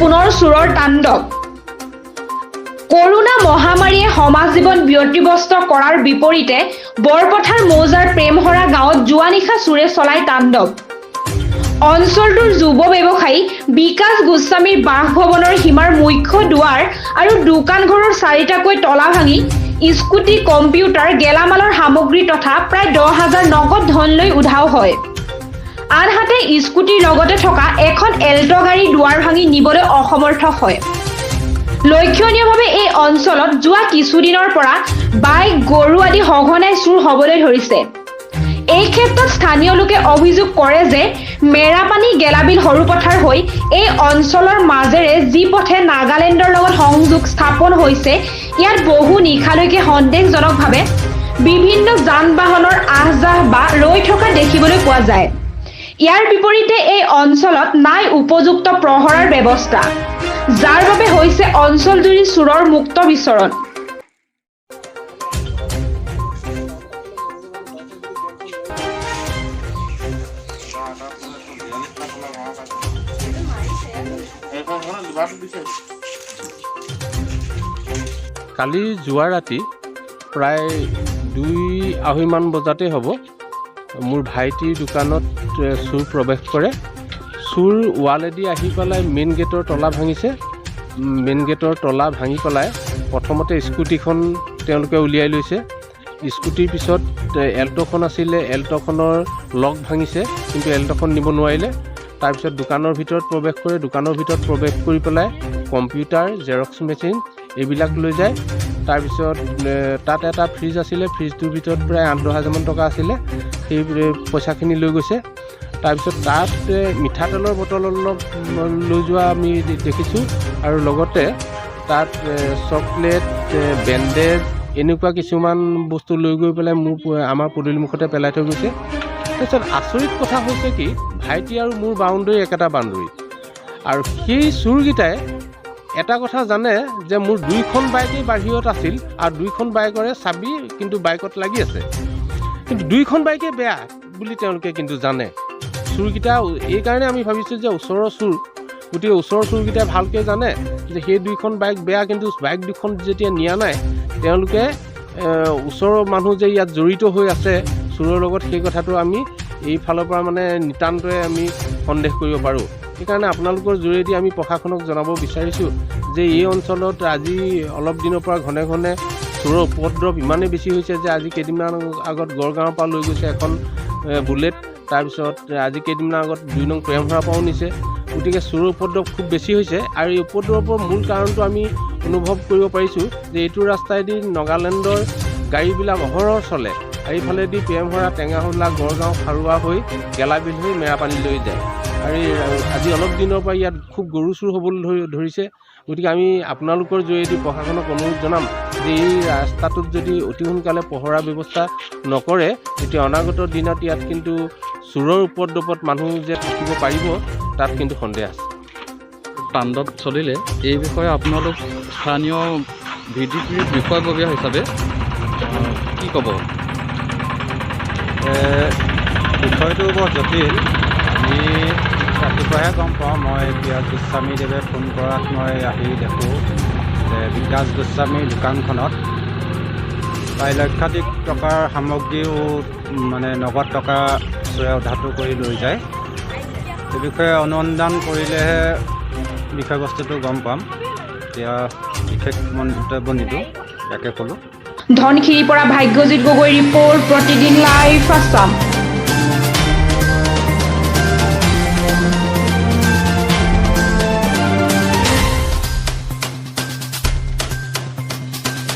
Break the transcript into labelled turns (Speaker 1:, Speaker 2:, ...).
Speaker 1: পুনৰ চোৰৰ তাণ্ডৱ। কৰোনা মহামাৰীয়ে সমাজ জীৱন ব্যতিব্যস্ত কৰাৰ বিপৰীতে বৰপথাৰ মৌজাৰ প্ৰেমহৰা গাঁৱত যোৱা নিশা চোৰে চলাই তাণ্ডৱ। অঞ্চলটোৰ যুৱ ব্যৱসায়ী বিকাশ গোস্বামীৰ বাসভৱনৰ সীমাৰ মুখ্য দুৱাৰ আৰু দোকান ঘৰৰ 4টাকৈ তলা ভাঙি স্কুটি, কম্পিউটাৰ, গেলামালৰ সামগ্ৰী তথা প্ৰায় 10,000 নগদ ধন লৈ উধাও হয়। আনহাতে স্কুটিৰ লগতে থকা এখন এল্টো গাড়ী দুৱাৰ ভাঙি নিবলৈ অসমৰ্থ হয়। লক্ষণীয়ভাৱে এই অঞ্চলত যোৱা কিছুদিনৰ পৰা বাইক, গৰু আদি সঘনাই চুৰ হ'বলৈ ধৰিছে। এই ক্ষেত্ৰত স্থানীয় লোকে অভিযোগ কৰে যে মেৰাপানী গেলাবিল সৰুপথাৰ হৈ এই অঞ্চলৰ মাজেৰে যি পথে নাগালেণ্ডৰ লগত সংযোগ স্থাপন হৈছে, ইয়াত বহু নিশালৈকে সন্দেহজনকভাৱে বিভিন্ন যান-বাহনৰ আহ-যাহ বা ৰৈ থকা দেখিবলৈ পোৱা যায়। ইয়াৰ বিপৰীতে এই অঞ্চলত নাই উপযুক্ত প্ৰহৰাৰ ব্যৱস্থা, যাৰ বাবে হৈছে অঞ্চলজুৰি চোৰৰ মুক্ত বিচৰণ।
Speaker 2: কালি যোৱা ৰাতি প্ৰায় 2-2:30 মান বজাতে হ'ব মোৰ ভাইটিৰ দোকানত চোৰ প্ৰৱেশ কৰে। চোৰ ৱালেদি আহি পেলাই মেইন গেটৰ তলা ভাঙিছে। মেইন গেটৰ তলা ভাঙি পেলাই প্ৰথমতে স্কুটিখন তেওঁলোকে উলিয়াই লৈছে। স্কুটিৰ পিছত এল্টোখন আছিলে, এল্টোখনৰ লক ভাঙিছে, কিন্তু এল্টোখন নিব নোৱাৰিলে। তাৰপিছত দোকানৰ ভিতৰত প্ৰৱেশ কৰে। দোকানৰ ভিতৰত প্ৰৱেশ কৰি পেলাই কম্পিউটাৰ, জেৰক্স মেচিন এইবিলাক লৈ যায়। তাৰপিছত তাত এটা ফ্ৰিজ আছিলে, ফ্ৰিজটোৰ ভিতৰত প্ৰায় 8-10 হাজাৰমান টকা আছিলে, সেই পইচাখিনি লৈ গৈছে। তাৰপিছত তাত মিঠাতেলৰ বটল অলপ লৈ যোৱা আমি দেখিছোঁ, আৰু লগতে তাত চকলেট, বেণ্ডেজ এনেকুৱা কিছুমান বস্তু লৈ গৈ পেলাই আমাৰ পদূলিমুখতে পেলাই থৈ গৈছে। তাৰপিছত আচৰিত কথা হৈছে কি, ভাইটি আৰু মোৰ বাউণ্ডৰী একেটা বাউণ্ডৰী, আৰু সেই চোৰকেইটাই এটা কথা জানে যে মোৰ 2খন বাইকেই বাহিৰত আছিল, আৰু 2খন বাইকৰে চাবি কিন্তু বাইকত লাগি আছে, কিন্তু 2খন বাইকেই বেয়া বুলি তেওঁলোকে কিন্তু জানে। চোৰকেইটা এইকাৰণে আমি ভাবিছোঁ যে ওচৰৰ চোৰ, গতিকে ওচৰৰ চোৰকেইটাই ভালকৈ জানে যে সেই 2খন বাইক বেয়া, কিন্তু বাইক 2খন যেতিয়া নিয়া নাই, তেওঁলোকে ওচৰৰ মানুহ যে ইয়াত জড়িত হৈ আছে চোৰৰ লগত, সেই কথাটো আমি এইফালৰ পৰা মানে নিতান্তই আমি সন্দেহ কৰিব পাৰোঁ। সেইকাৰণে আপোনালোকৰ জৰিয়তে আমি প্ৰশাসনক জনাব বিচাৰিছোঁ যে এই অঞ্চলত আজি অলপ দিনৰ পৰা ঘনে ঘনে চোৰৰ উপদ্ৰৱ ইমানেই বেছি হৈছে যে আজি কেইদিনমান আগত গড়গাঁৱৰ পৰা লৈ গৈছে এখন বুলেট, তাৰপিছত আজি কেইদিনমান আগত 2 নং প্ৰেমহৰাৰ পৰাও নিছে। গতিকে চোৰৰ উপদ্ৰৱ খুব বেছি হৈছে, আৰু এই উপদ্ৰৱৰ মূল কাৰণটো আমি অনুভৱ কৰিব পাৰিছোঁ যে এইটো ৰাস্তাইদি নাগালেণ্ডৰ গাড়ীবিলাক অহৰহ চলে, আৰু এইফালেদি প্ৰেমহৰা, টেঙাহোলা, গড়গাঁও, খাৰুৱা হৈ গেলাবিল হৈ মেৰাপানীলৈ যায়। আৰু আজি অলপ দিনৰ পৰা ইয়াত খুব গৰু চোৰ হ'বলৈ ধৰিছে। গতিকে আমি আপোনালোকৰ জৰিয়তে প্ৰশাসনক অনুৰোধ জনাম যে এই ৰাস্তাটোত যদি অতি সোনকালে পহৰা ব্যৱস্থা নকৰে, তেতিয়া অনাগত দিনত ইয়াত কিন্তু চোৰৰ উপদ্ৰৱত মানুহ যে থাকিব পাৰিব তাত কিন্তু সন্দেহ আছে।
Speaker 3: তাণ্ডৱ চলিলে এই বিষয়ে আপোনালোক স্থানীয় VDPৰ বিষয়ববীয়া হিচাপে কি ক'ব?
Speaker 4: বিষয়টো বৰ জটিল। আমি ৰাতিপুৱাহে গম পাওঁ। মই বিকাশ গোস্বামীদেৱে ফোন কৰাত মই আহি দেখোঁ যে বিকাশ গোস্বামীৰ দোকানখনত প্ৰায় লক্ষাধিক টকাৰ সামগ্ৰীও মানে নগদ টকা চোৰে উধাটো কৰি লৈ যায়। এই বিষয়ে অনুসন্ধান কৰিলেহে বিষয়বস্তুটো গম পাম। এতিয়া বিশেষ মন্তব্য নিদিওঁ, ইয়াকে ক'লোঁ।
Speaker 1: ধনশিৰিৰ পৰা ভাগ্যজিৎ গগৈ ৰিপৰ্ট, প্ৰতিদিন লাইভ আছাম।